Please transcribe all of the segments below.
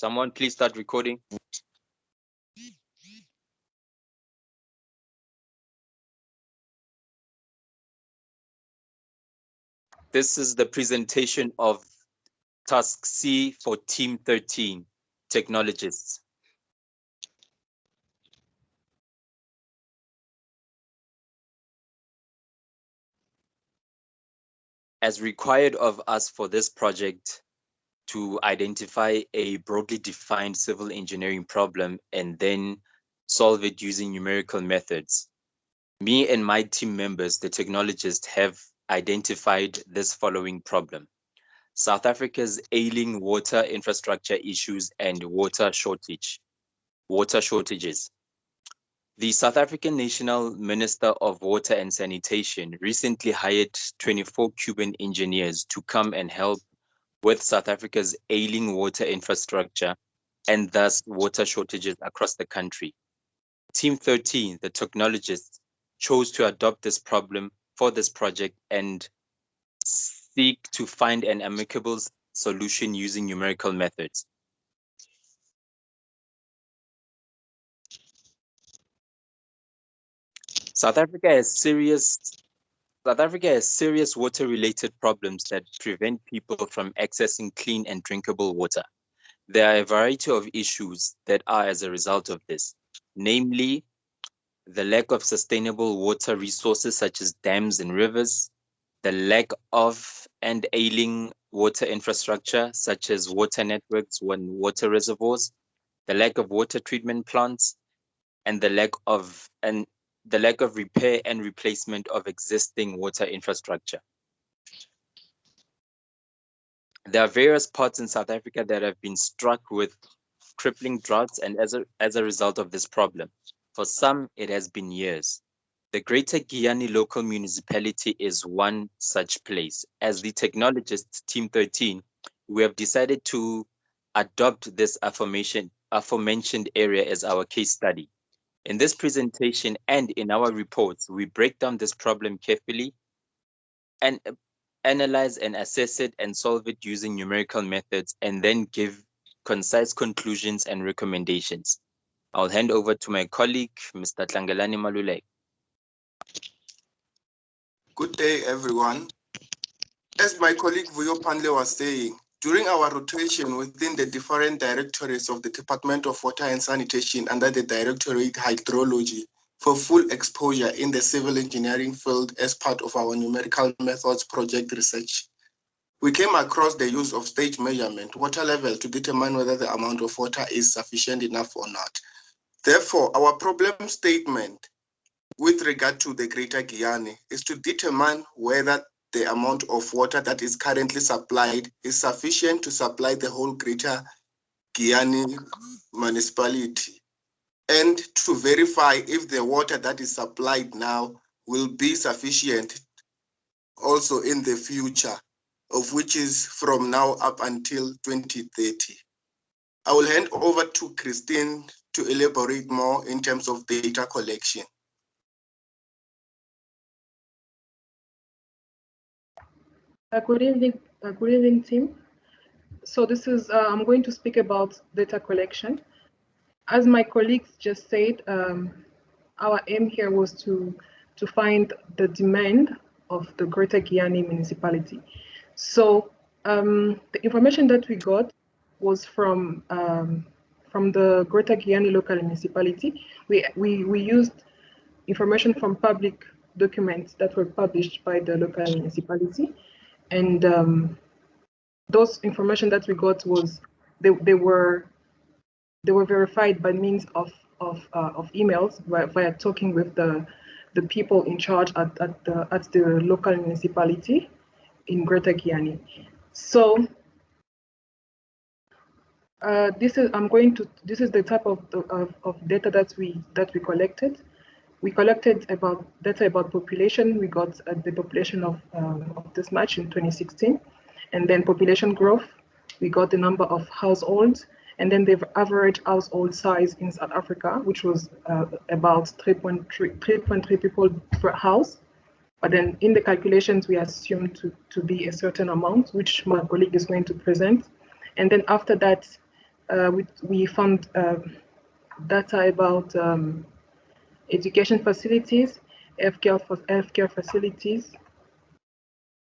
Someone please start recording. This is the presentation of Task C for Team 13, Technologists. As required of us for this project, to identify a broadly defined civil engineering problem and then solve it using numerical methods. Me and my team members, the technologists, have identified this following problem: South Africa's ailing water infrastructure issues and water shortages. The South African National Minister of Water and Sanitation recently hired 24 Cuban engineers to come and help with South Africa's ailing water infrastructure and thus water shortages across the country. Team 13, the technologists, chose to adopt this problem for this project and seek to find an amicable solution using numerical methods. South Africa has serious water-related problems that prevent people from accessing clean and drinkable water. There are a variety of issues that are as a result of this, namely the lack of sustainable water resources such as dams and rivers, the lack of and ailing water infrastructure such as water networks and water reservoirs, the lack of water treatment plants, and the lack of repair and replacement of existing water infrastructure. There are various parts in South Africa that have been struck with crippling droughts, and as a result of this problem, for some it has been years. The Greater Giyani local municipality is one such place. As the technologists, Team 13, we have decided to adopt this aforementioned area as our case study. In this presentation and in our reports, we break down this problem carefully and analyze and assess it and solve it using numerical methods, and then give concise conclusions and recommendations. I'll hand over to my colleague, Mr. Tlangelani Maluleke. Good day, everyone. As my colleague Vuyo Panle was saying, during our rotation within the different directorates of the Department of Water and Sanitation under the Directorate Hydrology for full exposure in the civil engineering field as part of our numerical methods project research, we came across the use of stage measurement, water level, to determine whether the amount of water is sufficient enough or not. Therefore, our problem statement with regard to the Greater Giyani is to determine whether the amount of water that is currently supplied is sufficient to supply the whole Greater Giyani municipality, and to verify if the water that is supplied now will be sufficient also in the future, of which is from now up until 2030. I will hand over to Christine to elaborate more in terms of data collection. Good evening, team. So this is, I'm going to speak about data collection. As my colleagues just said, our aim here was to find the demand of the Greater Giyani municipality. So the information that we got was from the Greater Giyani local municipality. We used information from public documents that were published by the local municipality. And those information that we got was they were verified by means of emails via talking with the people in charge at the local municipality in Greater Giyani. So this is the type of data that we collected. We collected data about population. We got the population of this March in 2016, and then population growth. We got the number of households, and then the average household size in South Africa, which was about 3.3 people per house. But then in the calculations, we assumed to be a certain amount, which my colleague is going to present. And then after that, we found data about education facilities, healthcare facilities,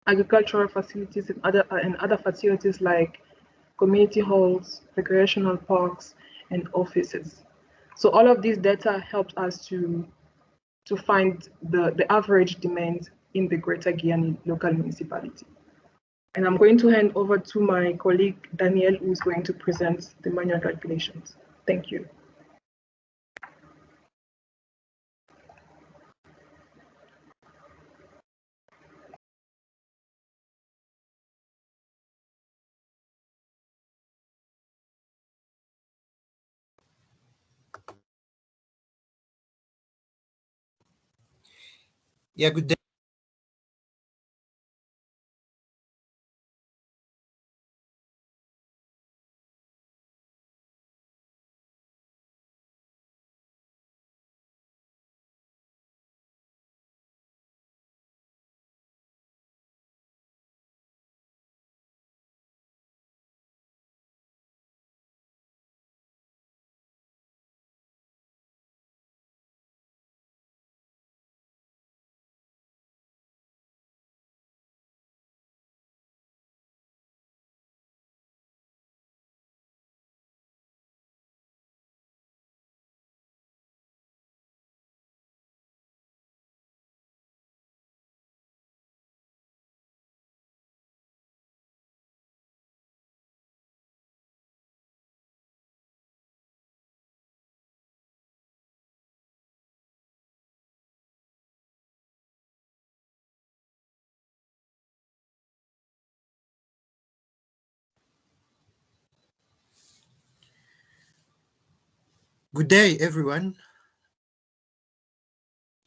agricultural facilities, and other facilities like community halls, recreational parks, and offices. So all of these data helped us to find the average demand in the Greater Guyana local municipality. And I'm going to hand over to my colleague Daniel, who's going to present the manual calculations. Thank you. Yeah, good day. Good day, everyone.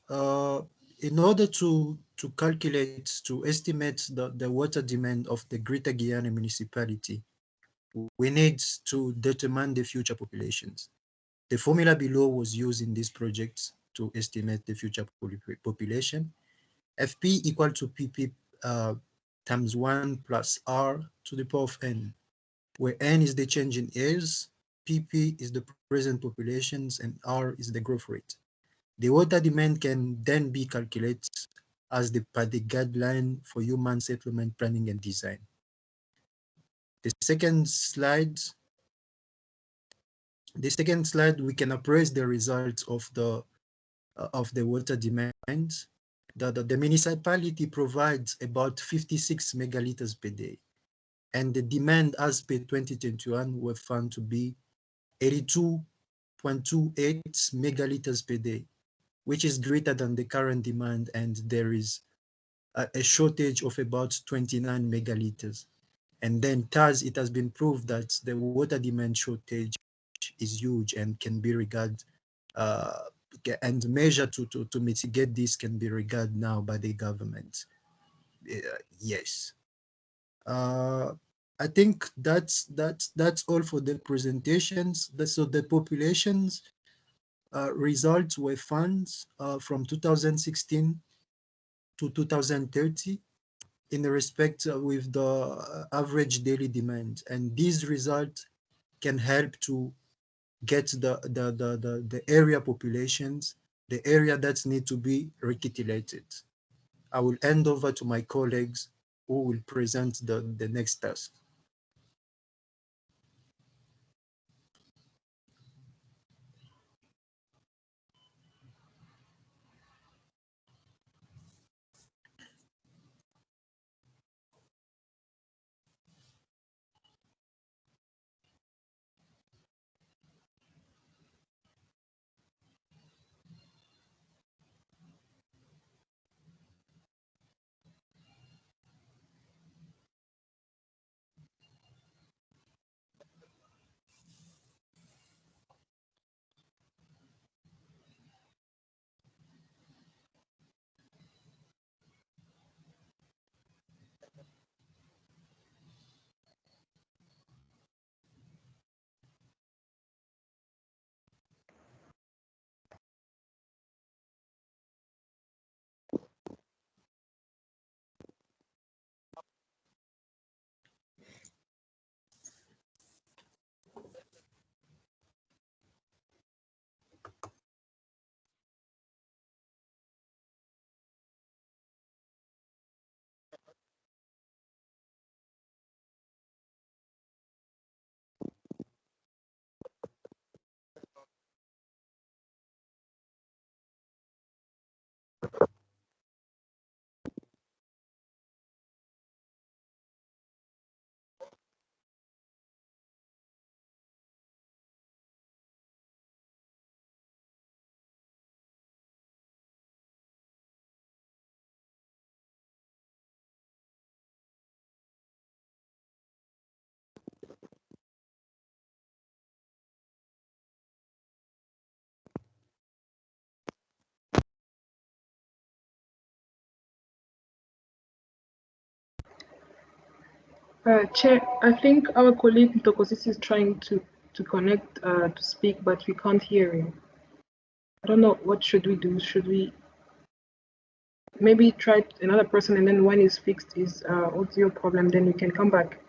In order to calculate, to estimate the water demand of the Greater Guyana municipality, we need to determine the future populations. The formula below was used in this project to estimate the future population. FP equal to PP times 1 plus R to the power of N, where N is the change in years, PP is the present populations, and R is the growth rate. The water demand can then be calculated as per the guideline for human settlement planning and design. The second slide, we can appraise the results of the water demand. The municipality provides about 56 megaliters per day, and the demand as per 2021 were found to be 82.28 megaliters per day, which is greater than the current demand, and there is a shortage of about 29 megaliters. And then thus it has been proved that the water demand shortage is huge and can be regarded uh, and measure to mitigate this can be regarded now by the government. Yes. I think that's all for the presentations. So the populations results were found from 2016 to 2030 in respect with the average daily demand, and these results can help to get the area populations, the area that need to be recapitulated. I will hand over to my colleagues who will present the next task. Chair, I think our colleague Ntokosisi is trying to connect to speak, but we can't hear him. I don't know, what should we do? Should we maybe try another person, and then when he's fixed his audio problem, then we can come back?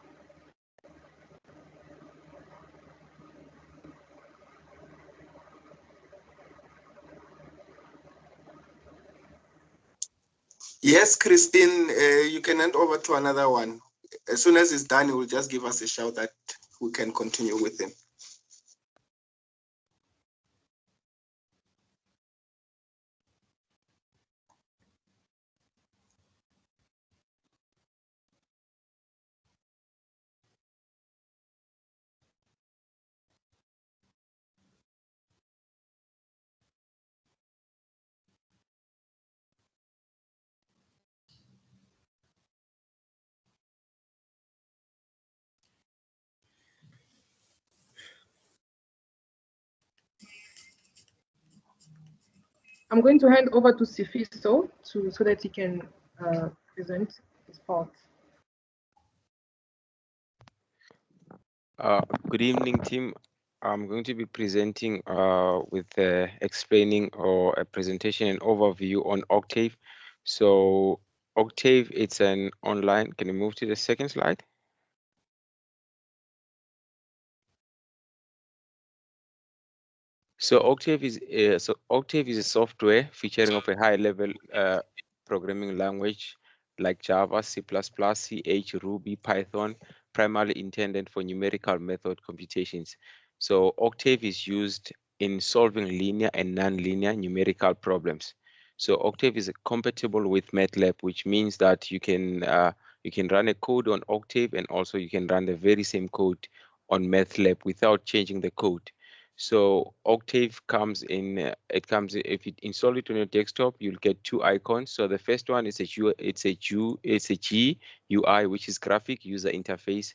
Yes, Christine, you can hand over to another one. As soon as it's done, he will just give us a shout that we can continue with him. I'm going to hand over to Sifiso so that he can present his part. Good evening, team. I'm going to be presenting with explaining or a presentation and overview on Octave. So Octave, it's an online. Can you move to the second slide? So Octave is a software featuring of a high level programming language like Java, C++, CH, Ruby, Python, primarily intended for numerical method computations. So Octave is used in solving linear and nonlinear numerical problems. So Octave is compatible with MATLAB, which means that you can run a code on Octave, and also you can run the very same code on MATLAB without changing the code. So Octave comes in, if you install it on your desktop, you'll get two icons. So the first one is it's a G UI, which is graphic user interface.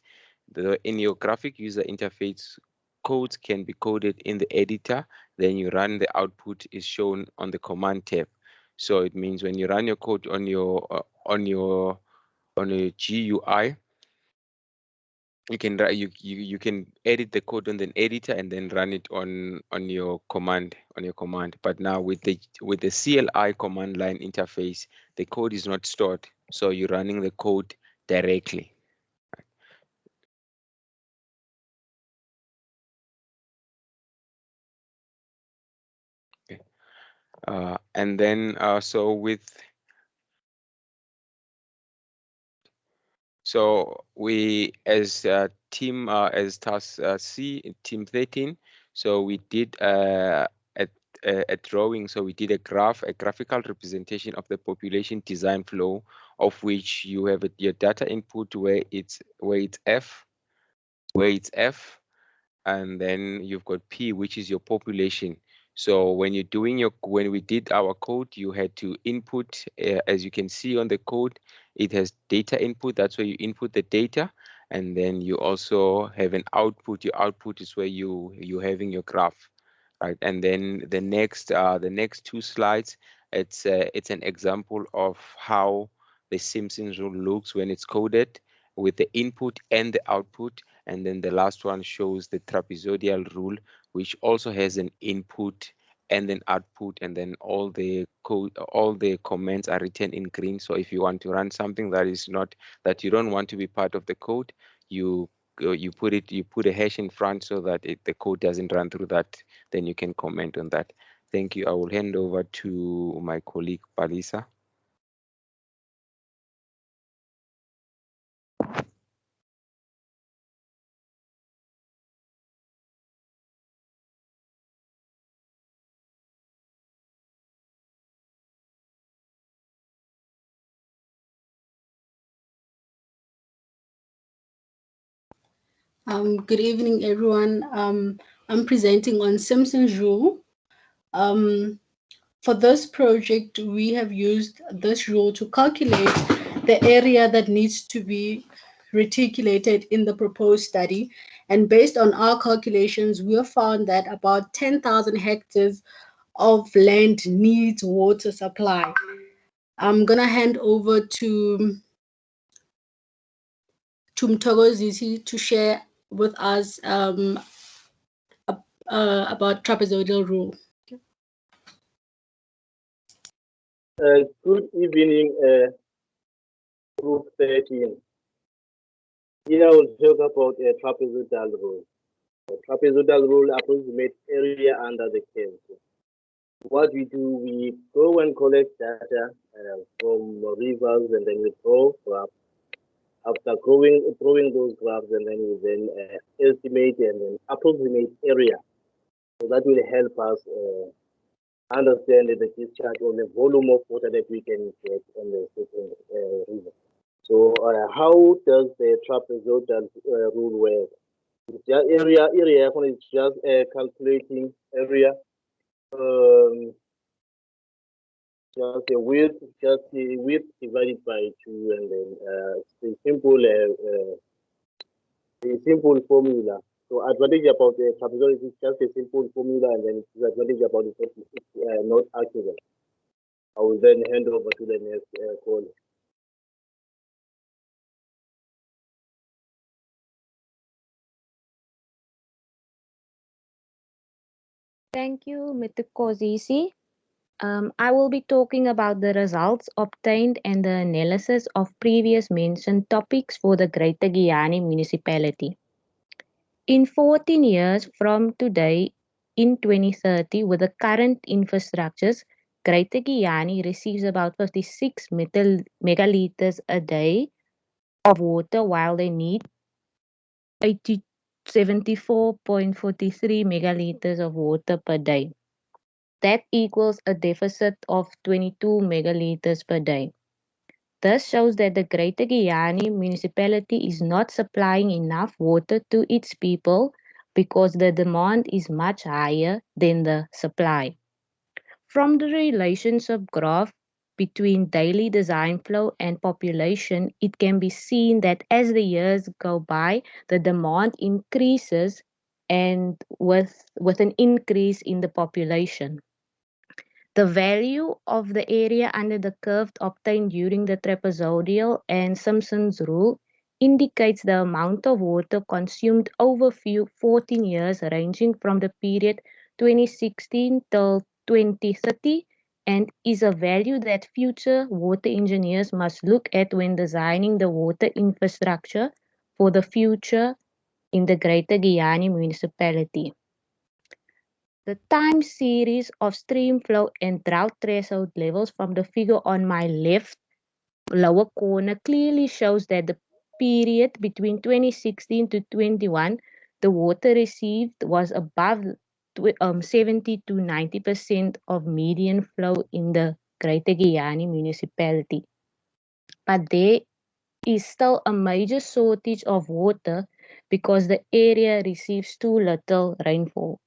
In your graphic user interface, codes can be coded in the editor. Then you run, the output is shown on the command tab. So it means when you run your code on your GUI, you can edit the code on the editor and then run it on your command. But now with the CLI command line interface, the code is not stored, so you're running the code directly. Okay. And then so we, as team, as task C, team 13, so we did a drawing. So we did a graphical representation of the population design flow, of which you have your data input where it's F, and then you've got P, which is your population. So when we did our code, you had to input, as you can see on the code, it has data input. That's where you input the data, and then you also have an output. Your output is where you having your graph, right? And then the next two slides, it's an example of how the Simpsons rule looks when it's coded with the input and the output. And then the last one shows the trapezoidal rule, which also has an input and an output, and then all the comments are written in green. So if you want to run something that you don't want to be part of the code, you put a hash in front so that the code doesn't run through that. Then you can comment on that. Thank you. I will hand over to my colleague Palisa. Good evening, everyone. I'm presenting on Simpson's rule. For this project, we have used this rule to calculate the area that needs to be reticulated in the proposed study. And based on our calculations, we have found that about 10,000 hectares of land needs water supply. I'm gonna hand over to to Mthokozisi to share with us about trapezoidal rule. Good evening, Group 13. Here I will talk about a trapezoidal rule. A trapezoidal rule approximates area under the curve. What we do, we go and collect data from rivers, and then we draw graphs. After drawing those graphs, and then we then estimate and then approximate area. So that will help us understand the discharge or the volume of water that we can get on the certain river. So how does the trapezoidal rule work? It's just area is just calculating area, just the width divided by 2, and then the simple formula. So advantage about the trapezoid is just a simple formula, and then disadvantage about it is not accurate. I will then hand over to the next caller. Thank you, Mr. Kozisi. I will be talking about the results obtained and the analysis of previous mentioned topics for the Greater Guyana municipality. In 14 years from today, in 2030, with the current infrastructures, Greater Guyana receives about 56 megaliters a day of water, while they need 74.43 megaliters of water per day. That equals a deficit of 22 megaliters per day. This shows that the Greater Guyana municipality is not supplying enough water to its people because the demand is much higher than the supply. From the relationship graph between daily design flow and population, it can be seen that as the years go by, the demand increases and with an increase in the population. The value of the area under the curve obtained during the trapezoidal and Simpson's rule indicates the amount of water consumed over 14 years, ranging from the period 2016 till 2030, and is a value that future water engineers must look at when designing the water infrastructure for the future in the Greater Guyana municipality. The time series of stream flow and drought threshold levels from the figure on my left lower corner clearly shows that the period between 2016 to 21, the water received was above 70 to 90% of median flow in the Greater Guyana municipality. But there is still a major shortage of water because the area receives too little rainfall.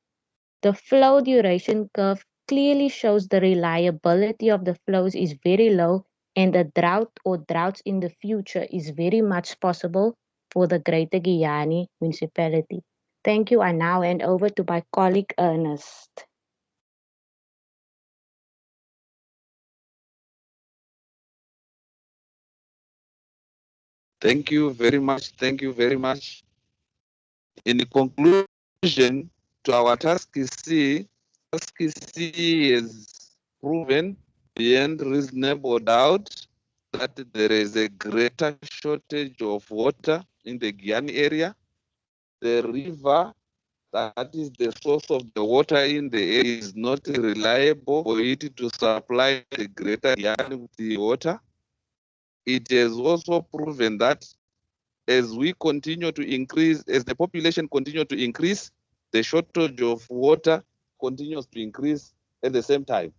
The flow duration curve clearly shows the reliability of the flows is very low, and a drought or droughts in the future is very much possible for the Greater Guyana municipality. Thank you. I now hand over to my colleague Ernest. Thank you very much. Thank you very much. In conclusion to our task C is proven beyond reasonable doubt that there is a greater shortage of water in the Guyana area. The river that is the source of the water in the area is not reliable for it to supply the Greater Guyana with the water. It has also proven that as we continue to increase, as the population continues to increase, the shortage of water continues to increase at the same time.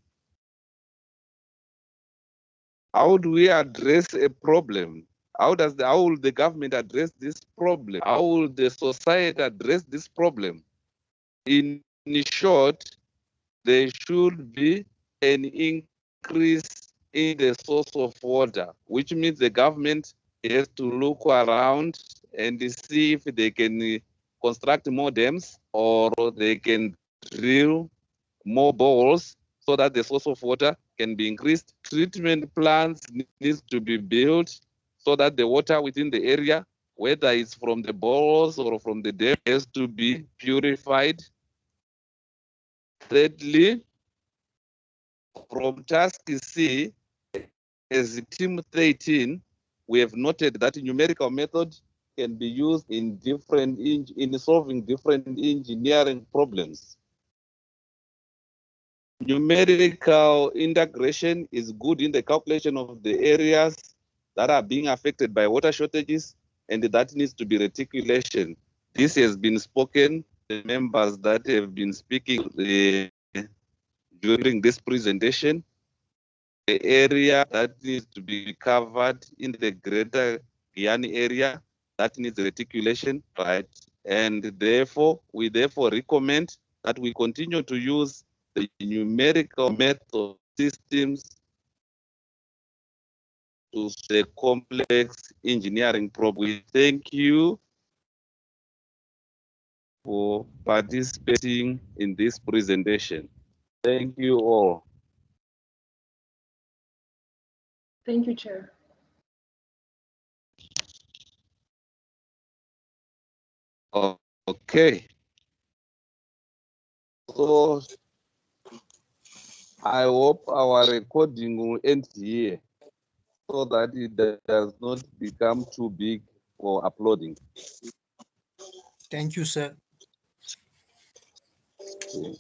How do we address a problem? How will the government address this problem? How will the society address this problem? In short, there should be an increase in the source of water, which means the government has to look around and see if they can construct more dams or they can drill more boreholes so that the source of water can be increased. Treatment plants need to be built so that the water within the area whether it's from the boreholes or from the dam, has to be purified. Thirdly, from task C, as team 13, we have noted that numerical method can be used in solving different engineering problems. Numerical integration is good in the calculation of the areas that are being affected by water shortages, and that needs to be reticulation. This has been spoken, the members that have been speaking during this presentation. The area that needs to be covered in the greater Guyana area, that needs reticulation, right? And therefore, we recommend that we continue to use the numerical method systems to the complex engineering problem. We thank you for participating in this presentation. Thank you all. Thank you, Chair. Okay. So I hope our recording will end here so that it does not become too big for uploading. Thank you, sir. Okay.